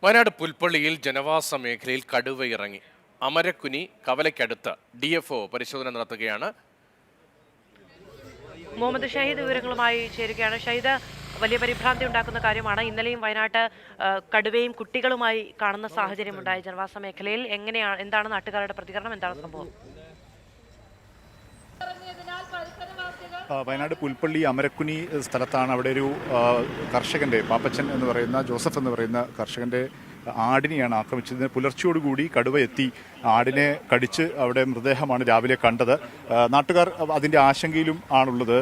വയനാട് പുൽപ്പള്ളിയിൽ ജനവാസ മേഖലയിൽ കടുവ ഇറങ്ങി. അമരക്കുനി കവലയ്ക്കടുത്ത് DFO പരിശോധന നടത്തുകയാണ്. മുഹമ്മദ് ഷഹീദ് വിവരങ്ങളുമായി ചേരുകയാണ്. ഷഹീദ്, വലിയ പരിഭ്രാന്തി ഉണ്ടാക്കുന്ന കാര്യമാണ്. ഇന്നലെയും വയനാട്ട് കടുവയും കുട്ടികളുമായി കാണുന്ന സാഹചര്യം ഉണ്ടായി ജനവാസ മേഖലയിൽ. എന്താണ് നാട്ടുകാരുടെ പ്രതികരണം? എന്താണ് സംഭവം? വയനാട് പുൽപ്പള്ളി അമരക്കുനി സ്ഥലത്താണ്. അവിടെ ഒരു കർഷകൻ്റെ, പാപ്പച്ചൻ എന്ന് പറയുന്ന ജോസഫ് എന്ന് പറയുന്ന കർഷകൻ്റെ ആടിനെയാണ് ആക്രമിച്ചത്. പുലർച്ചയോടുകൂടി കടുവ എത്തി ആടിനെ കടിച്ച് അവിടെ മൃതദേഹമാണ് രാവിലെ കണ്ടത്. നാട്ടുകാർ അതിൻ്റെ ആശങ്കയിലും ആണുള്ളത്.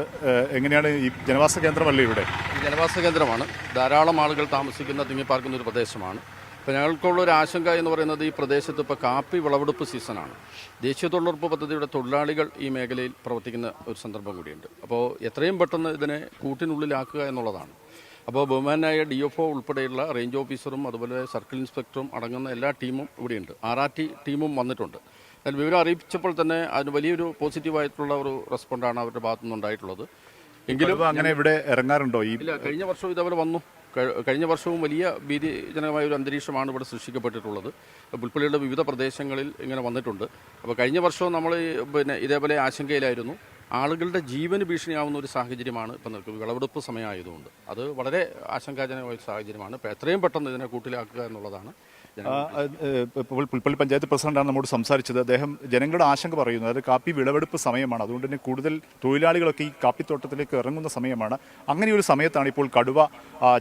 എങ്ങനെയാണ് ഈ ജനവാസ കേന്ദ്രമല്ലേ ഇവിടെ? ജനവാസ കേന്ദ്രമാണ്. ധാരാളം ആളുകൾ താമസിക്കുന്ന തിങ്ങിപ്പാർക്കുന്ന ഒരു പ്രദേശമാണ്. ഇപ്പോൾ ഞങ്ങൾക്കുള്ളൊരു ആശങ്ക എന്ന് പറയുന്നത് ഈ പ്രദേശത്ത് ഇപ്പോൾ കാപ്പി വിളവെടുപ്പ് സീസണാണ്. ദേശീയ തൊഴിലുറപ്പ് പദ്ധതിയുടെ തൊഴിലാളികൾ ഈ മേഖലയിൽ പ്രവർത്തിക്കുന്ന ഒരു സന്ദർഭം കൂടിയുണ്ട്. അപ്പോൾ എത്രയും പെട്ടെന്ന് ഇതിനെ കൂട്ടിനുള്ളിലാക്കുക എന്നുള്ളതാണ്. അപ്പോൾ ബഹുമാനായ DFO ഉൾപ്പെടെയുള്ള റേഞ്ച് ഓഫീസറും അതുപോലെ സർക്കിൾ ഇൻസ്പെക്ടറും അടങ്ങുന്ന എല്ലാ ടീമും ഇവിടെയുണ്ട്. RRT ടീമും വന്നിട്ടുണ്ട്. എന്നാൽ വിവരം അറിയിച്ചപ്പോൾ തന്നെ അതിന് വലിയൊരു പോസിറ്റീവായിട്ടുള്ള ഒരു റെസ്പോണ്ടാണ് അവരുടെ ഭാഗത്തു നിന്നുണ്ടായിട്ടുള്ളത്. എങ്കിലും അങ്ങനെ ഇവിടെ ഇറങ്ങാറുണ്ടോ? ഇല്ല, കഴിഞ്ഞ വർഷവും ഇതേപോലെ വന്നു. കഴിഞ്ഞ വർഷവും വലിയ ഭീതിജനകമായ ഒരു അന്തരീക്ഷമാണ് ഇവിടെ സൃഷ്ടിക്കപ്പെട്ടിട്ടുള്ളത്. പുൽപ്പള്ളിയുടെ വിവിധ പ്രദേശങ്ങളിൽ ഇങ്ങനെ വന്നിട്ടുണ്ട്. അപ്പോൾ കഴിഞ്ഞ വർഷവും നമ്മൾ ഇതേപോലെ ആശങ്കയിലായിരുന്നു. ആളുകളുടെ ജീവന് ഭീഷണിയാവുന്ന ഒരു സാഹചര്യമാണ് ഇപ്പം നിൽക്കുന്നത്. വിളവെടുപ്പ് സമയമായതുകൊണ്ട് അത് വളരെ ആശങ്കാജനകമായ ഒരു സാഹചര്യമാണ്. ഇപ്പോൾ എത്രയും പെട്ടെന്ന് ഇതിനെ കൂട്ടിലാക്കുക എന്നുള്ളതാണ്. പുൽപ്പള്ളി പഞ്ചായത്ത് പ്രസിഡന്റാണ് നമ്മോട് സംസാരിച്ചത്. അദ്ദേഹം ജനങ്ങളുടെ ആശങ്ക പറയുന്നത് അത് കാപ്പി വിളവെടുപ്പ് സമയമാണ്. അതുകൊണ്ട് തന്നെ കൂടുതൽ തൊഴിലാളികളൊക്കെ ഈ കാപ്പിത്തോട്ടത്തിലേക്ക് ഇറങ്ങുന്ന സമയമാണ്. അങ്ങനെ ഒരു സമയത്താണ് ഇപ്പോൾ കടുവ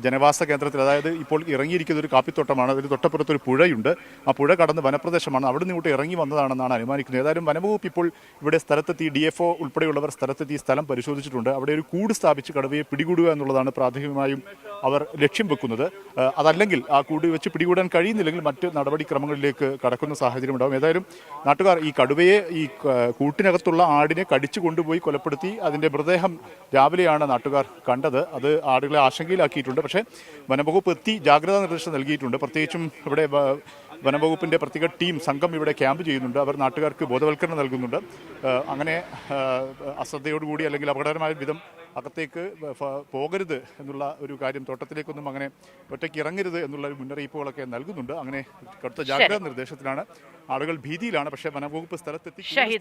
ജനവാസ കേന്ദ്രത്തിൽ, അതായത് ഇപ്പോൾ ഇറങ്ങിയിരിക്കുന്ന ഒരു കാപ്പിത്തോട്ടമാണ്. അതിന് തൊട്ടപ്പുറത്തൊരു പുഴയുണ്ട്. ആ പുഴ കടന്ന് വനപ്രദേശമാണ്. അവിടെ നിന്ന് ഇങ്ങോട്ട് ഇറങ്ങി വന്നതാണെന്നാണ് അനുമാനിക്കുന്നത്. ഏതായാലും വനംവകുപ്പ് ഇപ്പോൾ ഇവിടെ സ്ഥലത്തെത്തി, DFO ഉൾപ്പെടെയുള്ളവർ സ്ഥലത്തെത്തി സ്ഥലം പരിശോധിച്ചിട്ടുണ്ട്. അവിടെ ഒരു കൂട് സ്ഥാപിച്ച് കടുവയെ പിടികൂടുക എന്നുള്ളതാണ് പ്രാഥമികമായും അവർ ലക്ഷ്യം വെക്കുന്നത്. അതല്ലെങ്കിൽ ആ കൂട് വെച്ച് പിടികൂടാൻ കഴിയുന്നില്ലെങ്കിൽ മറ്റ് നടപടിക്രമങ്ങളിലേക്ക് കടക്കുന്ന സാഹചര്യം ഉണ്ടാകും. ഏതായാലും നാട്ടുകാർ ഈ കടുവയെ, ഈ കൂട്ടിനകത്തുള്ള ആടിനെ കടിച്ചു കൊണ്ടുപോയി കൊലപ്പെടുത്തി അതിൻ്റെ മൃതദേഹം രാവിലെയാണ് നാട്ടുകാർ കണ്ടത്. അത് ആടുകളെ ആശങ്കയിലാക്കിയിട്ടുണ്ട്. പക്ഷേ വനംവകുപ്പ് എത്തി ജാഗ്രതാ നിർദ്ദേശം നൽകിയിട്ടുണ്ട്. പ്രത്യേകിച്ചും ഇവിടെ വനംവകുപ്പിൻ്റെ പ്രത്യേക ടീം സംഘം ഇവിടെ ക്യാമ്പ് ചെയ്യുന്നുണ്ട്. അവർ നാട്ടുകാർക്ക് ബോധവൽക്കരണം നൽകുന്നുണ്ട്. അങ്ങനെ അശ്രദ്ധയോടുകൂടി അല്ലെങ്കിൽ അപകടകരമായ വിധം അകത്തേക്ക് പോകരുത് എന്നുള്ള ഒരു കാര്യം, തോട്ടത്തിലേക്കൊന്നും അങ്ങനെ ഒറ്റയ്ക്ക് ഇറങ്ങരുത് എന്നുള്ള മുന്നറിയിപ്പുകളൊക്കെ നൽകുന്നുണ്ട്. അങ്ങനെ കടുത്ത ജാഗ്രതാ നിർദ്ദേശത്തിലാണ്. ആളുകൾ ഭീതിയിലാണ്. പക്ഷേ വനംവകുപ്പ് സ്ഥലത്തെത്തി